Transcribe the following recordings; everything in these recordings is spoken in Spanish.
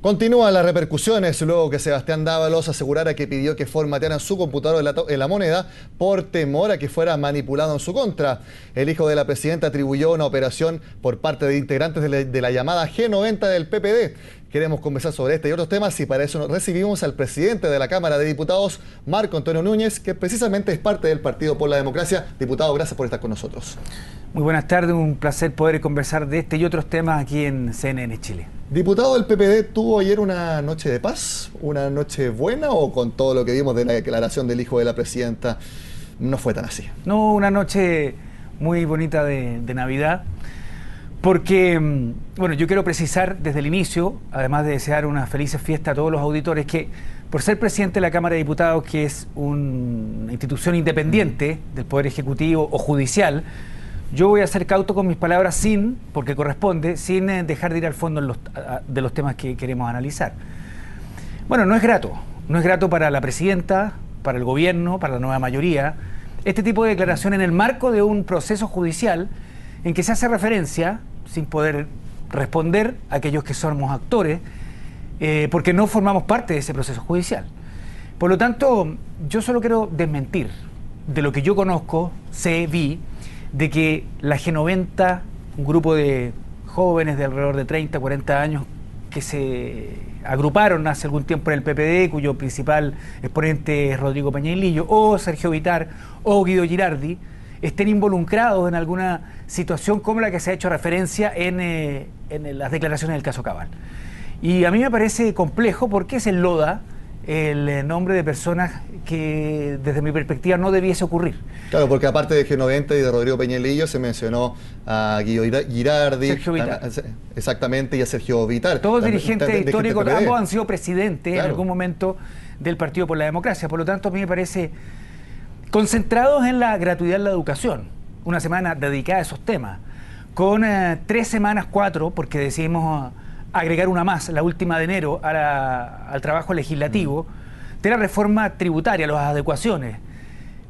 Continúan las repercusiones luego que Sebastián Dávalos asegurara que pidió que formatearan su computador en la Moneda por temor a que fuera manipulado en su contra. El hijo de la presidenta atribuyó una operación por parte de integrantes de la llamada G90 del PPD. Queremos conversar sobre este y otros temas y para eso recibimos al presidente de la Cámara de Diputados, Marco Antonio Núñez, que precisamente es parte del Partido por la Democracia. Diputado, gracias por estar con nosotros. Muy buenas tardes, un placer poder conversar de este y otros temas aquí en CNN Chile. Diputado, ¿del PPD tuvo ayer una noche de paz, una noche buena o con todo lo que vimos de la declaración del hijo de la presidenta no fue tan así? No, una noche muy bonita de Navidad, porque, bueno, yo quiero precisar desde el inicio, además de desear una feliz fiesta a todos los auditores, que por ser presidente de la Cámara de Diputados, que es una institución independiente del Poder Ejecutivo o Judicial, yo voy a ser cauto con mis palabras porque corresponde, sin dejar de ir al fondo de los temas que queremos analizar. Bueno, no es grato para la presidenta, para el gobierno, para la nueva mayoría, este tipo de declaración en el marco de un proceso judicial en que se hace referencia, sin poder responder a aquellos que somos actores, porque no formamos parte de ese proceso judicial. Por lo tanto, yo solo quiero desmentir de lo que yo conozco, vi, de que la G90, un grupo de jóvenes de alrededor de 30, 40 años que se agruparon hace algún tiempo en el PPD, cuyo principal exponente es Rodrigo Peña-Lillo, o Sergio Vitar, o Guido Girardi, estén involucrados en alguna situación como la que se ha hecho referencia en las declaraciones del caso Cabal. Y a mí me parece complejo porque se enloda el nombre de personas que desde mi perspectiva no debiese ocurrir. Claro, porque aparte de G90 y de Rodrigo Peña-Lillo se mencionó a Guido Girardi, Sergio Vitar. Exactamente, y a Sergio Vitar. Todos dirigentes históricos, ambos han sido presidentes en algún momento del Partido por la Democracia. Por lo tanto, a mí me parece, concentrados en la gratuidad de la educación, una semana dedicada a esos temas, con 3 semanas, 4, porque decidimos agregar una más, la última de enero, al trabajo legislativo, de la reforma tributaria, las adecuaciones,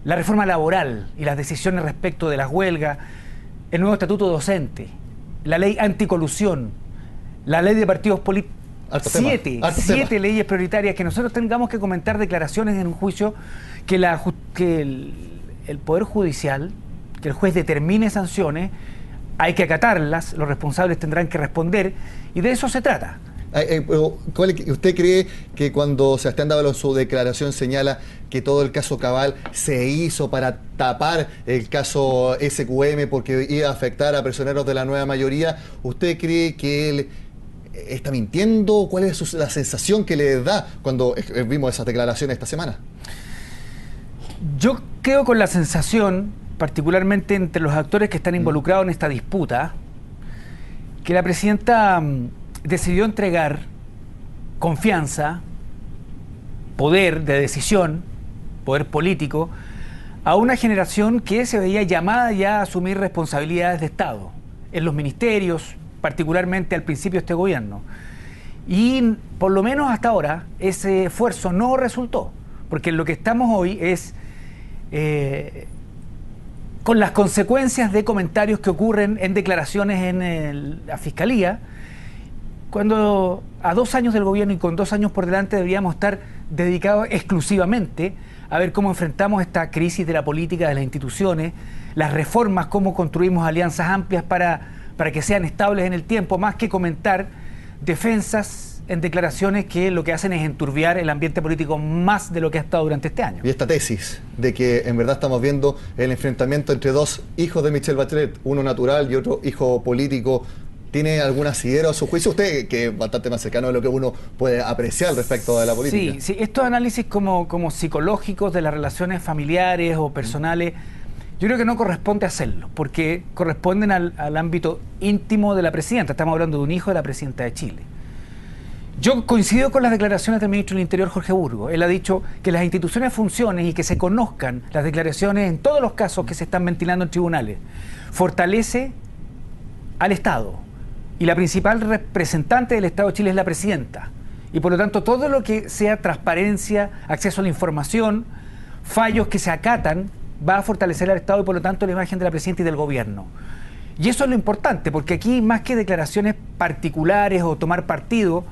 la reforma laboral y las decisiones respecto de las huelgas, el nuevo estatuto docente, la ley anticolusión, la ley de partidos políticos, 7 leyes prioritarias, que nosotros tengamos que comentar declaraciones en un juicio, que el Poder Judicial, que el juez determine sanciones, hay que acatarlas, los responsables tendrán que responder, y de eso se trata. ¿Usted cree que cuando Sebastián Dávalos en su declaración señala que todo el caso Cabal se hizo para tapar el caso SQM porque iba a afectar a personeros de la nueva mayoría, ¿usted cree que él está mintiendo? ¿Cuál es la sensación que le da cuando vimos esas declaraciones esta semana? Yo quedo con la sensación, particularmente entre los actores que están involucrados en esta disputa, que la presidenta decidió entregar confianza, poder de decisión, poder político, a una generación que se veía llamada ya a asumir responsabilidades de Estado, en los ministerios, particularmente al principio de este gobierno. Y por lo menos hasta ahora ese esfuerzo no resultó, porque lo que estamos hoy es con las consecuencias de comentarios que ocurren en declaraciones en la Fiscalía, cuando a 2 años del gobierno y con 2 años por delante deberíamos estar dedicados exclusivamente a ver cómo enfrentamos esta crisis de la política, de las instituciones, las reformas, cómo construimos alianzas amplias para que sean estables en el tiempo, más que comentar defensas en declaraciones que lo que hacen es enturbiar el ambiente político más de lo que ha estado durante este año. Y esta tesis de que en verdad estamos viendo el enfrentamiento entre 2 hijos de Michelle Bachelet, uno natural y otro hijo político, ¿tiene algún asidero a su juicio? Usted, que es bastante más cercano de lo que uno puede apreciar respecto de la política. Sí, estos análisis como psicológicos de las relaciones familiares o personales, yo creo que no corresponde hacerlo, porque corresponden al ámbito íntimo de la presidenta. Estamos hablando de un hijo de la presidenta de Chile. Yo coincido con las declaraciones del ministro del Interior, Jorge Burgos. Él ha dicho que las instituciones funcionen y que se conozcan las declaraciones en todos los casos que se están ventilando en tribunales. Fortalece al Estado. Y la principal representante del Estado de Chile es la presidenta. Y por lo tanto, todo lo que sea transparencia, acceso a la información, fallos que se acatan, va a fortalecer al Estado y por lo tanto la imagen de la presidenta y del gobierno. Y eso es lo importante, porque aquí más que declaraciones particulares o tomar partido,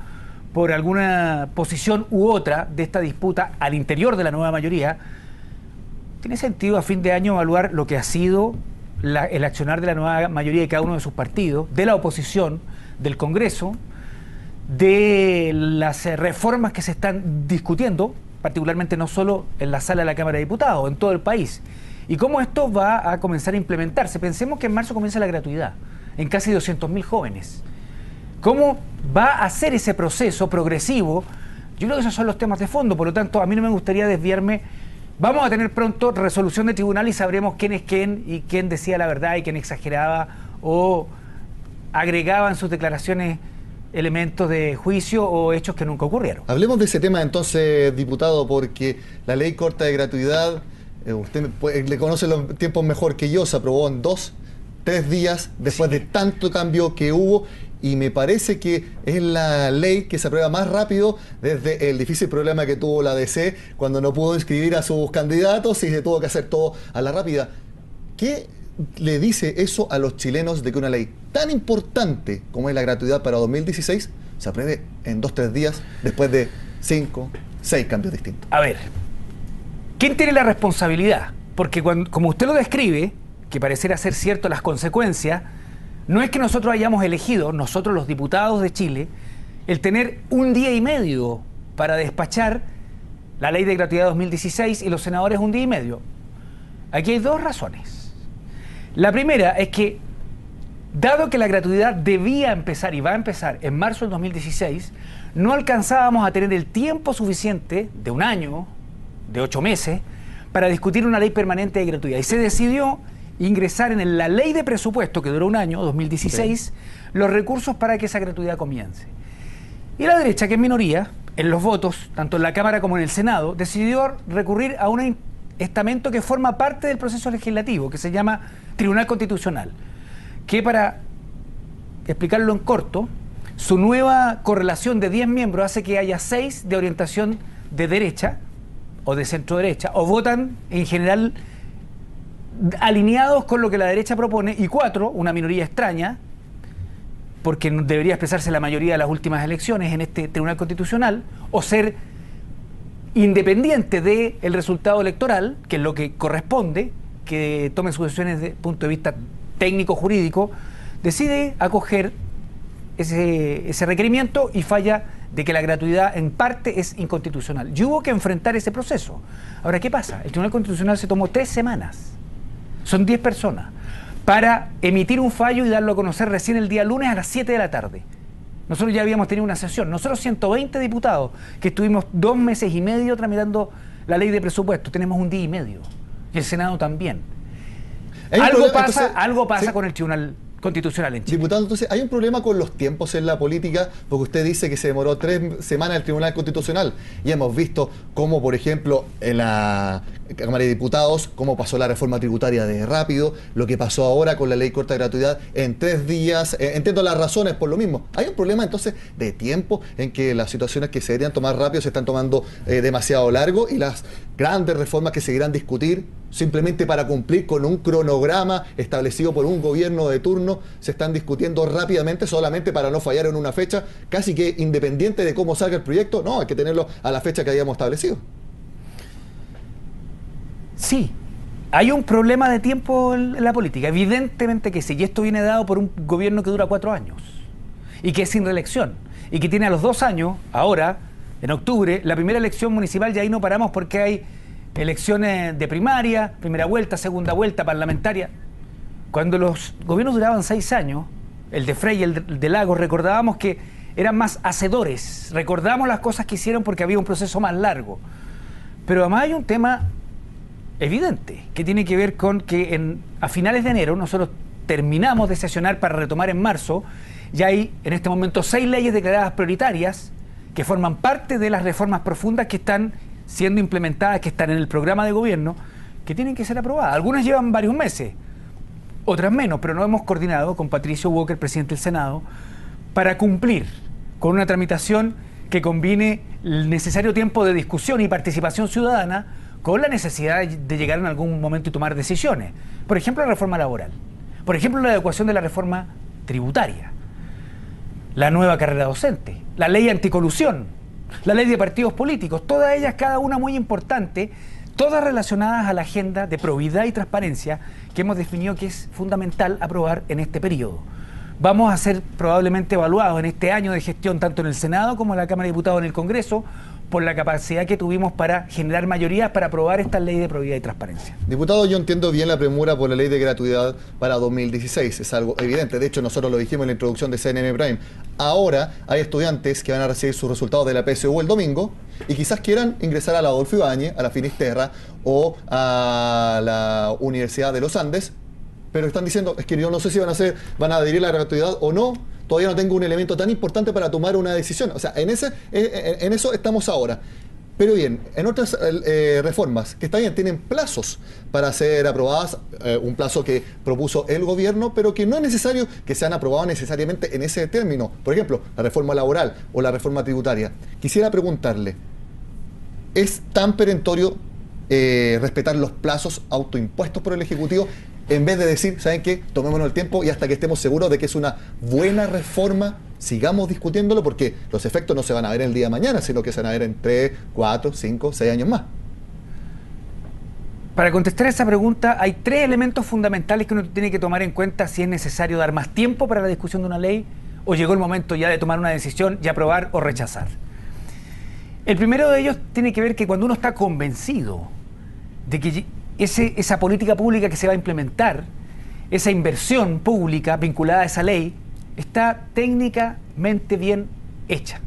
por alguna posición u otra de esta disputa al interior de la nueva mayoría, tiene sentido a fin de año evaluar lo que ha sido el accionar de la nueva mayoría de cada uno de sus partidos, de la oposición, del Congreso, de las reformas que se están discutiendo, particularmente no solo en la sala de la Cámara de Diputados, en todo el país, y cómo esto va a comenzar a implementarse. Pensemos que en marzo comienza la gratuidad en casi 200.000 jóvenes. ¿Cómo va a ser ese proceso progresivo? Yo creo que esos son los temas de fondo, por lo tanto, a mí no me gustaría desviarme. Vamos a tener pronto resolución de tribunal y sabremos quién es quién y quién decía la verdad y quién exageraba o agregaba en sus declaraciones elementos de juicio o hechos que nunca ocurrieron. Hablemos de ese tema entonces, diputado, porque la ley corta de gratuidad, usted le conoce los tiempos mejor que yo, se aprobó en 3 días después de tanto cambio que hubo, y me parece que es la ley que se aprueba más rápido desde el difícil problema que tuvo la DC cuando no pudo inscribir a sus candidatos y se tuvo que hacer todo a la rápida. ¿Qué le dice eso a los chilenos de que una ley tan importante como es la gratuidad para 2016 se apruebe en 2-3 días después de 5-6 cambios distintos? A ver, ¿quién tiene la responsabilidad? Porque como usted lo describe, que pareciera ser cierto las consecuencias, no es que nosotros hayamos elegido, nosotros los diputados de Chile, el tener 1 día y medio para despachar la ley de gratuidad 2016 y los senadores 1 día y medio. Aquí hay 2 razones. La primera es que, dado que la gratuidad debía empezar y va a empezar en marzo del 2016, no alcanzábamos a tener el tiempo suficiente de 1 año, de 8 meses, para discutir una ley permanente de gratuidad. Y se decidió ingresar en la ley de presupuesto, que duró 1 año, 2016, los recursos para que esa gratuidad comience. Y la derecha, que es minoría, en los votos, tanto en la Cámara como en el Senado, decidió recurrir a un estamento que forma parte del proceso legislativo, que se llama Tribunal Constitucional, que, para explicarlo en corto, su nueva correlación de 10 miembros hace que haya 6 de orientación de derecha o de centro derecha, o votan en general alineados con lo que la derecha propone, y 4, una minoría extraña, porque debería expresarse la mayoría de las últimas elecciones en este Tribunal Constitucional, o ser independiente del resultado electoral, que es lo que corresponde, que tomen sus decisiones desde el punto de vista técnico-jurídico, decide acoger ese requerimiento y falla de que la gratuidad en parte es inconstitucional. Y hubo que enfrentar ese proceso. Ahora, ¿qué pasa? El Tribunal Constitucional se tomó 3 semanas, son 10 personas, para emitir un fallo y darlo a conocer recién el día lunes a las 7 de la tarde. Nosotros ya habíamos tenido una sesión, nosotros 120 diputados, que estuvimos 2 meses y medio tramitando la ley de presupuesto, tenemos 1 día y medio, y el Senado también. Algo pasa con el Tribunal Constitucional en Chile. Diputado, entonces, hay un problema con los tiempos en la política, porque usted dice que se demoró 3 semanas el Tribunal Constitucional, y hemos visto cómo, por ejemplo, en la Cámara de Diputados, cómo pasó la reforma tributaria de rápido, lo que pasó ahora con la ley corta de gratuidad en 3 días. Entiendo las razones por lo mismo. Hay un problema entonces de tiempo en que las situaciones que se deberían tomar rápido se están tomando demasiado largo, y las grandes reformas que se irán discutir simplemente para cumplir con un cronograma establecido por un gobierno de turno se están discutiendo rápidamente solamente para no fallar en una fecha, casi que independiente de cómo salga el proyecto. No, hay que tenerlo a la fecha que habíamos establecido. Sí, hay un problema de tiempo en la política, evidentemente que sí, y esto viene dado por un gobierno que dura 4 años y que es sin reelección y que tiene a los 2 años, ahora, en octubre, la primera elección municipal, y ahí no paramos porque hay elecciones de primaria, primera vuelta, segunda vuelta, parlamentaria. Cuando los gobiernos duraban 6 años, el de Frey y el de Lagos, recordábamos que eran más hacedores, recordamos las cosas que hicieron porque había un proceso más largo. Pero además hay un tema evidente que tiene que ver con que a finales de enero nosotros terminamos de sesionar para retomar en marzo, y hay en este momento 6 leyes declaradas prioritarias que forman parte de las reformas profundas que están siendo implementadas, que están en el programa de gobierno, que tienen que ser aprobadas. Algunas llevan varios meses, otras menos, pero nos hemos coordinado con Patricio Walker, presidente del Senado, para cumplir con una tramitación que combine el necesario tiempo de discusión y participación ciudadana con la necesidad de llegar en algún momento y tomar decisiones. Por ejemplo, la reforma laboral. Por ejemplo, la adecuación de la reforma tributaria. la nueva carrera docente, la ley anticolusión, la ley de partidos políticos, todas ellas, cada una muy importante, todas relacionadas a la agenda de probidad y transparencia que hemos definido que es fundamental aprobar en este periodo. Vamos a ser probablemente evaluados en este año de gestión, tanto en el Senado como en la Cámara de Diputados en el Congreso, por la capacidad que tuvimos para generar mayorías para aprobar esta ley de probidad y transparencia. Diputado, yo entiendo bien la premura por la ley de gratuidad para 2016, es algo evidente. De hecho, nosotros lo dijimos en la introducción de CNN Prime. Ahora hay estudiantes que van a recibir sus resultados de la PSU el domingo y quizás quieran ingresar a la Adolfo Ibáñez, a la Finisterra o a la Universidad de los Andes, pero están diciendo, es que yo no sé si van a adherir a la gratuidad o no. Todavía no tengo un elemento tan importante para tomar una decisión. O sea, en eso estamos ahora. Pero bien, en otras reformas, que está bien, tienen plazos para ser aprobadas, un plazo que propuso el gobierno, pero que no es necesario que sean aprobados necesariamente en ese término. Por ejemplo, la reforma laboral o la reforma tributaria. Quisiera preguntarle, ¿es tan perentorio respetar los plazos autoimpuestos por el Ejecutivo en vez de decir, ¿saben qué? Tomémonos el tiempo y hasta que estemos seguros de que es una buena reforma, sigamos discutiéndolo, porque los efectos no se van a ver el día de mañana, sino que se van a ver en 3, 4, 5, 6 años más? Para contestar esa pregunta, hay 3 elementos fundamentales que uno tiene que tomar en cuenta si es necesario dar más tiempo para la discusión de una ley o llegó el momento ya de tomar una decisión y aprobar o rechazar. El primero de ellos tiene que ver que cuando uno está convencido de que esa política pública que se va a implementar, esa inversión pública vinculada a esa ley, está técnicamente bien hecha.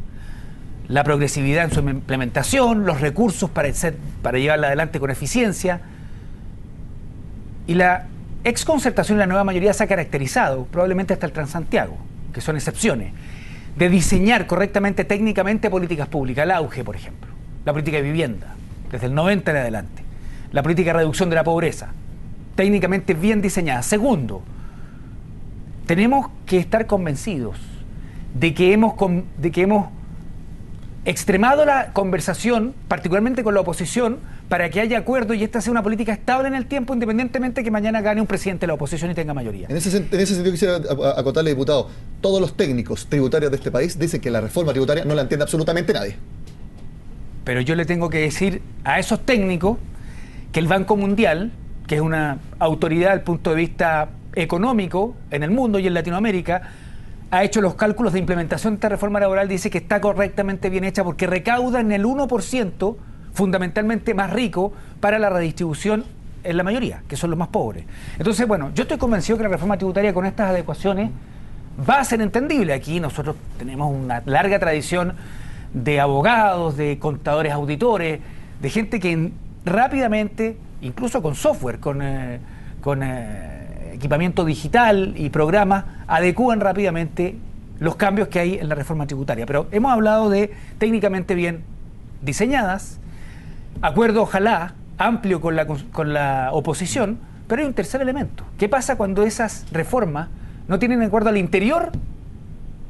La progresividad en su implementación, los recursos para llevarla adelante con eficiencia, y la exconcertación y la nueva mayoría se ha caracterizado, probablemente hasta el Transantiago, que son excepciones, de diseñar correctamente técnicamente políticas públicas. El auge, por ejemplo, la política de vivienda, desde el 90 en adelante. La política de reducción de la pobreza, técnicamente bien diseñada. Segundo, tenemos que estar convencidos de que hemos extremado la conversación, particularmente con la oposición, para que haya acuerdo y esta sea una política estable en el tiempo, independientemente que mañana gane un presidente de la oposición y tenga mayoría. En ese sentido quisiera acotarle, diputado, todos los técnicos tributarios de este país dicen que la reforma tributaria no la entiende absolutamente nadie. Pero yo le tengo que decir a esos técnicos que el Banco Mundial, que es una autoridad desde el punto de vista económico en el mundo y en Latinoamérica, ha hecho los cálculos de implementación de esta reforma laboral, dice que está correctamente bien hecha porque recauda en el 1%, fundamentalmente más rico, para la redistribución en la mayoría, que son los más pobres. Entonces, bueno, yo estoy convencido que la reforma tributaria con estas adecuaciones va a ser entendible. Aquí nosotros tenemos una larga tradición de abogados, de contadores auditores, de gente que rápidamente, incluso con software, con equipamiento digital y programas, adecúan rápidamente los cambios que hay en la reforma tributaria. Pero hemos hablado de técnicamente bien diseñadas, acuerdo ojalá amplio con la oposición, pero hay un tercer elemento. ¿Qué pasa cuando esas reformas no tienen acuerdo al interior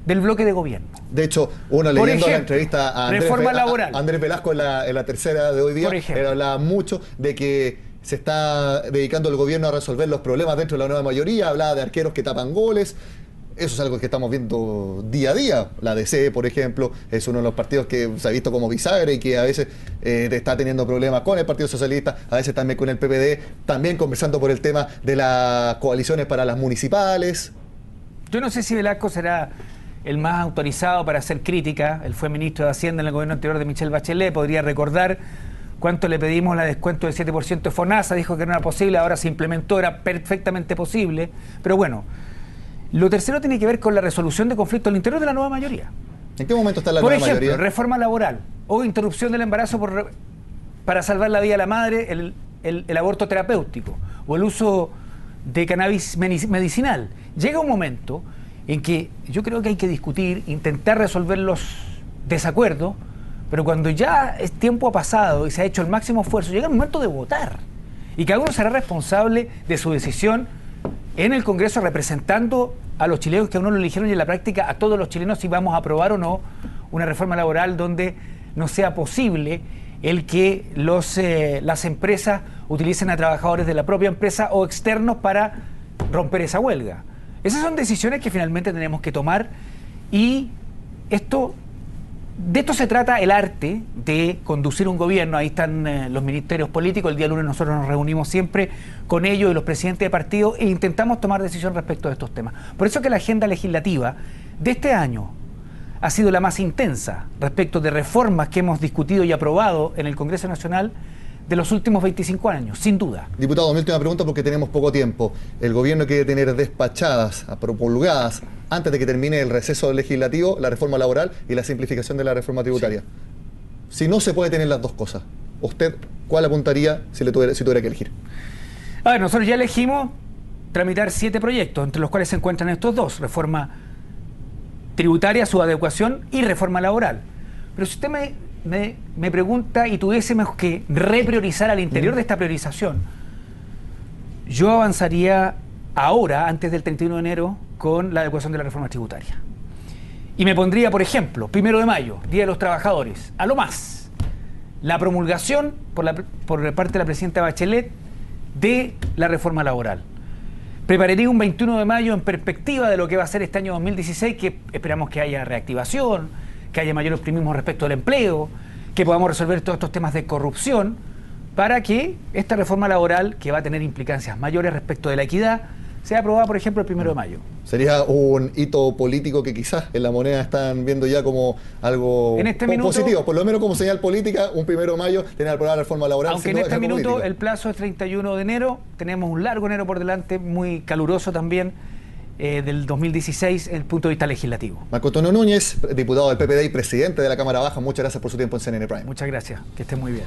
del bloque de gobierno? De hecho, uno leyendo la entrevista a Andrés Velasco en la tercera de hoy día, él hablaba mucho de que se está dedicando el gobierno a resolver los problemas dentro de la nueva mayoría, hablaba de arqueros que tapan goles. Eso es algo que estamos viendo día a día. La DC, por ejemplo, es uno de los partidos que se ha visto como bisagra y que a veces está teniendo problemas con el Partido Socialista, a veces también con el PPD, también conversando por el tema de las coaliciones para las municipales. Yo no sé si Velasco será el más autorizado para hacer crítica. Él fue ministro de Hacienda en el gobierno anterior de Michelle Bachelet, podría recordar cuánto le pedimos la descuento del 7% de FONASA, dijo que no era posible, ahora se implementó, era perfectamente posible, pero bueno. Lo tercero tiene que ver con la resolución de conflictos al interior de la nueva mayoría. ¿En qué momento está la nueva mayoría? Por ejemplo, reforma laboral o interrupción del embarazo para salvar la vida de la madre, el aborto terapéutico o el uso de cannabis medicinal. Llega un momento en que yo creo que hay que discutir, intentar resolver los desacuerdos, pero cuando ya el tiempo ha pasado y se ha hecho el máximo esfuerzo, llega el momento de votar. Y cada uno será responsable de su decisión en el Congreso, representando a los chilenos que a uno lo eligieron y en la práctica a todos los chilenos, si vamos a aprobar o no una reforma laboral donde no sea posible el que las empresas utilicen a trabajadores de la propia empresa o externos para romper esa huelga. Esas son decisiones que finalmente tenemos que tomar Y de esto se trata el arte de conducir un gobierno. Ahí están los ministerios políticos. El día lunes nosotros nos reunimos siempre con ellos y los presidentes de partido e intentamos tomar decisión respecto de estos temas. Por eso que la agenda legislativa de este año ha sido la más intensa respecto de reformas que hemos discutido y aprobado en el Congreso Nacional de los últimos 25 años, sin duda. Diputado, mi última pregunta porque tenemos poco tiempo. El gobierno quiere tener despachadas, promulgadas, antes de que termine el receso legislativo, la reforma laboral y la simplificación de la reforma tributaria. Sí. Si no se puede tener las dos cosas, ¿usted cuál apuntaría si tuviera que elegir? A ver, nosotros ya elegimos tramitar 7 proyectos, entre los cuales se encuentran estos dos: reforma tributaria, su adecuación, y reforma laboral. Pero si usted me pregunta y tuviésemos que repriorizar al interior de esta priorización, yo avanzaría ahora, antes del 31 de enero, con la adecuación de la reforma tributaria. Y me pondría, por ejemplo, 1 de mayo, Día de los Trabajadores, a lo más, la promulgación por parte de la presidenta Bachelet de la reforma laboral. Prepararía un 21 de mayo en perspectiva de lo que va a ser este año 2016, que esperamos que haya reactivación, que haya mayor optimismo respecto al empleo, que podamos resolver todos estos temas de corrupción, para que esta reforma laboral, que va a tener implicancias mayores respecto de la equidad, sea aprobada, por ejemplo, el 1 de mayo. ¿Sería un hito político que quizás en la moneda están viendo ya como algo positivo? Por lo menos como señal política, un 1 de mayo tener aprobada la reforma laboral. Aunque en este minuto el plazo es 31 de enero, tenemos un largo enero por delante, muy caluroso también, del 2016 desde el punto de vista legislativo. Marco Antonio Núñez, diputado del PPD y presidente de la Cámara Baja, muchas gracias por su tiempo en CNN Prime. Muchas gracias, que esté muy bien.